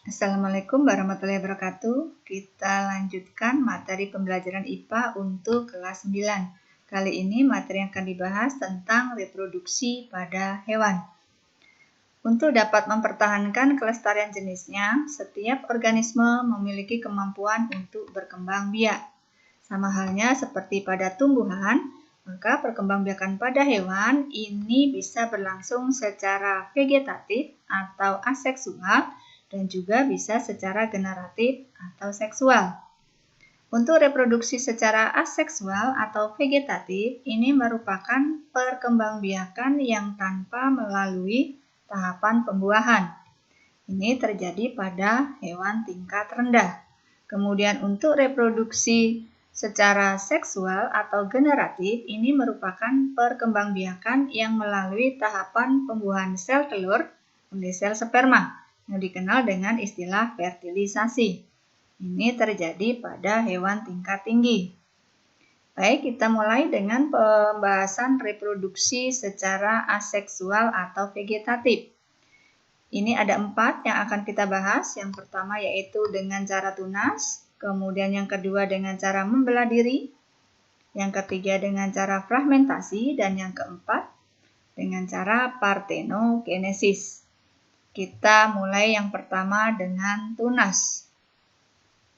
Assalamualaikum warahmatullahi wabarakatuh. Kita lanjutkan materi pembelajaran IPA untuk kelas 9. Kali ini materi yang akan dibahas tentang reproduksi pada hewan. Untuk dapat mempertahankan kelestarian jenisnya, setiap organisme memiliki kemampuan untuk berkembang biak. Sama halnya seperti pada tumbuhan, maka perkembangbiakan pada hewan ini bisa berlangsung secara vegetatif atau aseksual dan juga bisa secara generatif atau seksual. Untuk reproduksi secara aseksual atau vegetatif ini merupakan perkembangbiakan yang tanpa melalui tahapan pembuahan. Ini terjadi pada hewan tingkat rendah. Kemudian untuk reproduksi secara seksual atau generatif ini merupakan perkembangbiakan yang melalui tahapan pembuahan sel telur oleh sel sperma yang dikenal dengan istilah fertilisasi. Ini terjadi pada hewan tingkat tinggi. Baik, kita mulai dengan pembahasan reproduksi secara aseksual atau vegetatif. Ini ada 4 yang akan kita bahas. Yang pertama yaitu dengan cara tunas, kemudian yang kedua dengan cara membelah diri, yang ketiga dengan cara fragmentasi, dan yang keempat dengan cara partenogenesis. Kita mulai yang pertama dengan tunas.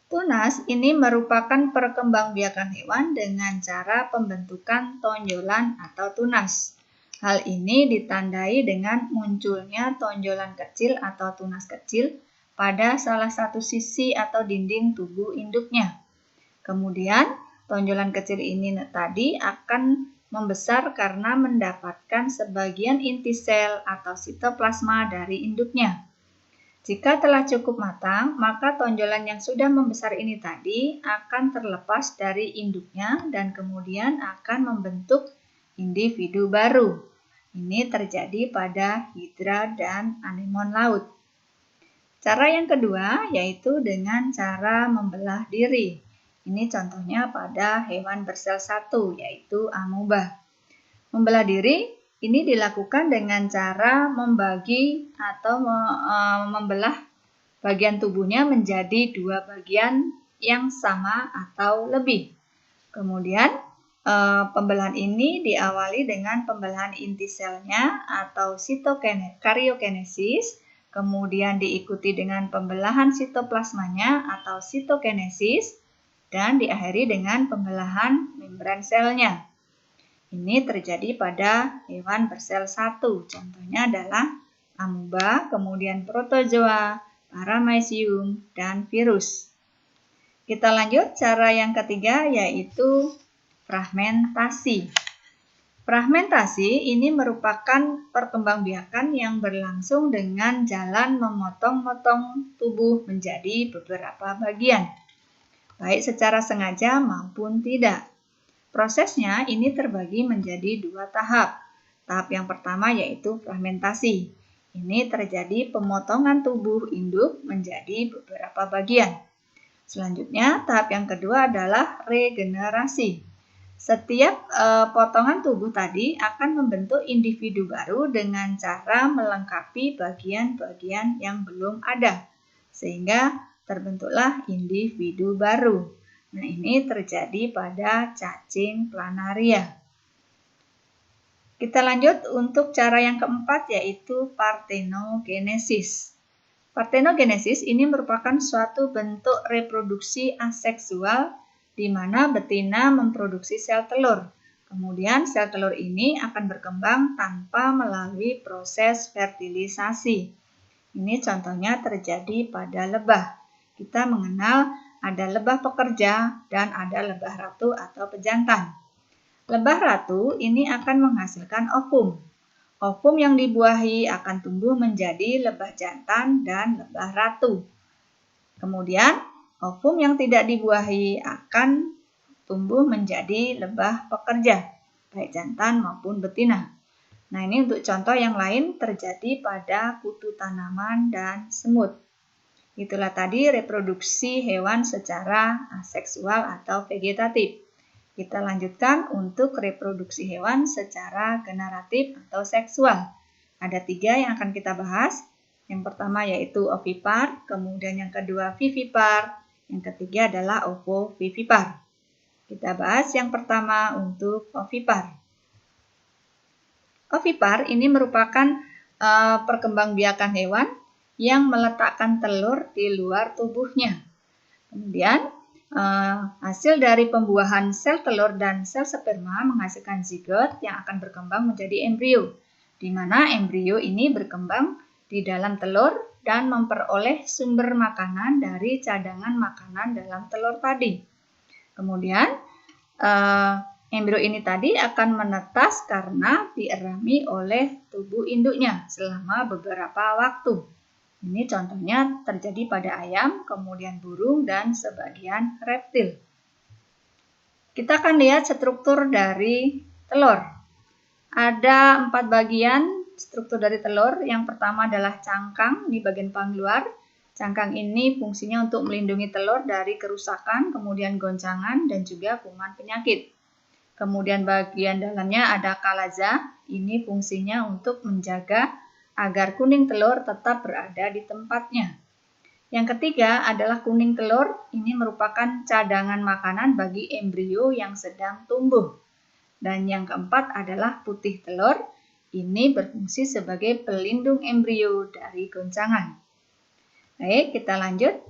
Tunas ini merupakan perkembangbiakan hewan dengan cara pembentukan tonjolan atau tunas. Hal ini ditandai dengan munculnya tonjolan kecil atau tunas kecil pada salah satu sisi atau dinding tubuh induknya. Kemudian, tonjolan kecil ini tadi akan membesar karena mendapatkan sebagian inti sel atau sitoplasma dari induknya. Jika telah cukup matang, maka tonjolan yang sudah membesar ini tadi akan terlepas dari induknya dan kemudian akan membentuk individu baru. Ini terjadi pada hidra dan anemon laut. Cara yang kedua yaitu dengan cara membelah diri. Ini contohnya pada hewan bersel satu yaitu amoeba. Membelah diri ini dilakukan dengan cara membagi atau membelah bagian tubuhnya menjadi 2 bagian yang sama atau lebih. Kemudian pembelahan ini diawali dengan pembelahan inti selnya atau karyokinesis, kemudian diikuti dengan pembelahan sitoplasmanya atau sitokinesis, dan diakhiri dengan pembelahan membran selnya. Ini terjadi pada hewan bersel 1. Contohnya adalah amoeba, kemudian protozoa, paramecium, dan virus. Kita lanjut cara yang ketiga yaitu fragmentasi. Fragmentasi ini merupakan perkembangbiakan yang berlangsung dengan jalan memotong-motong tubuh menjadi beberapa bagian, baik secara sengaja maupun tidak. Prosesnya ini terbagi menjadi 2 tahap. Tahap yang pertama yaitu fragmentasi. Ini terjadi pemotongan tubuh induk menjadi beberapa bagian. Selanjutnya, tahap yang kedua adalah regenerasi. Setiap potongan tubuh tadi akan membentuk individu baru dengan cara melengkapi bagian-bagian yang belum ada, sehingga terbentuklah individu baru. Nah, ini terjadi pada cacing planaria. Kita lanjut untuk cara yang keempat yaitu partenogenesis. Partenogenesis ini merupakan suatu bentuk reproduksi aseksual di mana betina memproduksi sel telur. Kemudian sel telur ini akan berkembang tanpa melalui proses fertilisasi. Ini contohnya terjadi pada lebah. Kita mengenal ada lebah pekerja dan ada lebah ratu atau pejantan. Lebah ratu ini akan menghasilkan ovum. Ovum yang dibuahi akan tumbuh menjadi lebah jantan dan lebah ratu. Kemudian, ovum yang tidak dibuahi akan tumbuh menjadi lebah pekerja, baik jantan maupun betina. Nah, ini untuk contoh yang lain terjadi pada kutu tanaman dan semut. Itulah tadi reproduksi hewan secara aseksual atau vegetatif. Kita lanjutkan untuk reproduksi hewan secara generatif atau seksual. Ada 3 yang akan kita bahas. Yang pertama yaitu ovipar, kemudian yang kedua vivipar, yang ketiga adalah ovovivipar. Kita bahas yang pertama untuk ovipar. Ovipar ini merupakan perkembangbiakan hewan yang meletakkan telur di luar tubuhnya. Kemudian hasil dari pembuahan sel telur dan sel sperma menghasilkan zigot yang akan berkembang menjadi embrio, di mana embrio ini berkembang di dalam telur dan memperoleh sumber makanan dari cadangan makanan dalam telur tadi. Kemudian embrio ini tadi akan menetas karena dierami oleh tubuh induknya selama beberapa waktu. Ini contohnya terjadi pada ayam, kemudian burung, dan sebagian reptil. Kita akan lihat struktur dari telur. Ada 4 bagian struktur dari telur. Yang pertama adalah cangkang di bagian paling luar. Cangkang ini fungsinya untuk melindungi telur dari kerusakan, kemudian goncangan, dan juga kuman penyakit. Kemudian bagian dalamnya ada kalaza. Ini fungsinya untuk menjaga agar kuning telur tetap berada di tempatnya. Yang ketiga adalah kuning telur. Ini merupakan cadangan makanan bagi embrio yang sedang tumbuh. Dan yang keempat adalah putih telur. Ini berfungsi sebagai pelindung embrio dari goncangan. Baik, kita lanjut.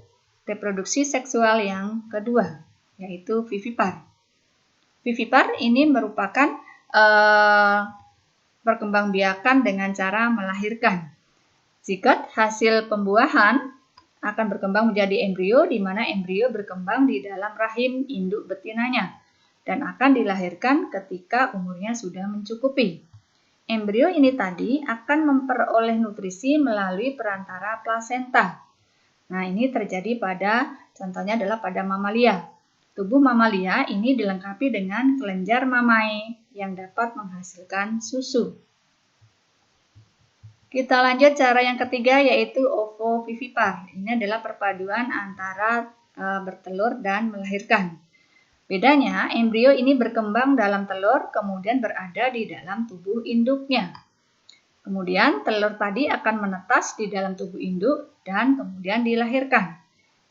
Reproduksi seksual yang kedua, yaitu vivipar. Vivipar ini merupakan perkembangbiakan dengan cara melahirkan. Zigot hasil pembuahan akan berkembang menjadi embrio, di mana embrio berkembang di dalam rahim induk betinanya dan akan dilahirkan ketika umurnya sudah mencukupi. Embrio ini tadi akan memperoleh nutrisi melalui perantara plasenta. Nah, ini terjadi contohnya adalah pada mamalia. Tubuh mamalia ini dilengkapi dengan kelenjar mamae yang dapat menghasilkan susu. Kita lanjut cara yang ketiga yaitu ovovivipar. Ini adalah perpaduan antara bertelur dan melahirkan. Bedanya, embrio ini berkembang dalam telur kemudian berada di dalam tubuh induknya. Kemudian telur tadi akan menetas di dalam tubuh induk dan kemudian dilahirkan.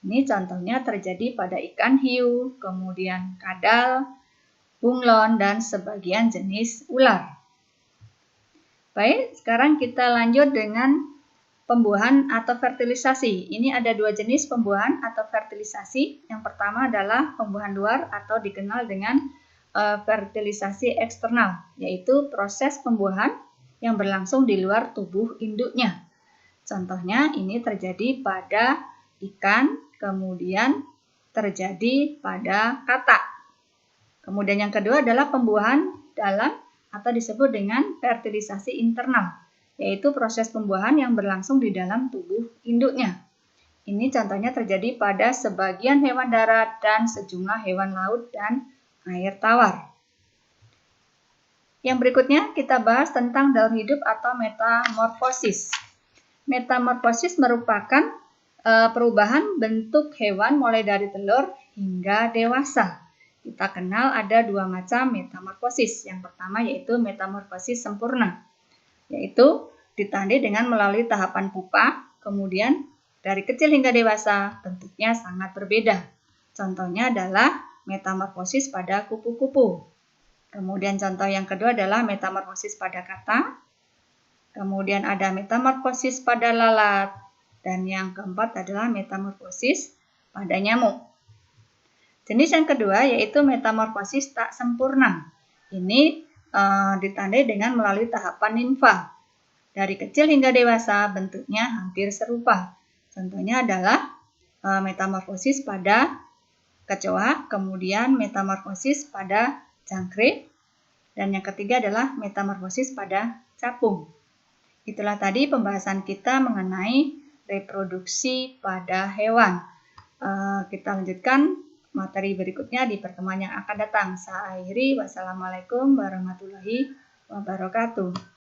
Ini contohnya terjadi pada ikan hiu, kemudian kadal, bunglon, dan sebagian jenis ular. Baik, sekarang kita lanjut dengan pembuahan atau fertilisasi. Ini ada 2 jenis pembuahan atau fertilisasi. Yang pertama adalah pembuahan luar atau dikenal dengan fertilisasi eksternal, yaitu proses pembuahan yang berlangsung di luar tubuh induknya. Contohnya ini terjadi pada ikan, kemudian terjadi pada katak. Kemudian yang kedua adalah pembuahan dalam atau disebut dengan fertilisasi internal, yaitu proses pembuahan yang berlangsung di dalam tubuh induknya. Ini contohnya terjadi pada sebagian hewan darat dan sejumlah hewan laut dan air tawar. Yang berikutnya kita bahas tentang daur hidup atau metamorfosis. Metamorfosis merupakan perubahan bentuk hewan mulai dari telur hingga dewasa. Kita kenal ada 2 macam metamorfosis. Yang pertama yaitu metamorfosis sempurna, yaitu ditandai dengan melalui tahapan pupa, kemudian dari kecil hingga dewasa bentuknya sangat berbeda. Contohnya adalah metamorfosis pada kupu-kupu. Kemudian contoh yang kedua adalah metamorfosis pada kata. Kemudian ada metamorfosis pada lalat. Dan yang keempat adalah metamorfosis pada nyamuk. Jenis yang kedua yaitu metamorfosis tak sempurna. Ini ditandai dengan melalui tahapan nimfa. Dari kecil hingga dewasa bentuknya hampir serupa. Contohnya adalah metamorfosis pada kecoa, kemudian metamorfosis pada jangkrik, dan yang ketiga adalah metamorfosis pada capung. Itulah tadi pembahasan kita mengenai reproduksi pada hewan. Kita lanjutkan materi berikutnya di pertemuan yang akan datang. Saya akhiri. Wassalamualaikum warahmatullahi wabarakatuh.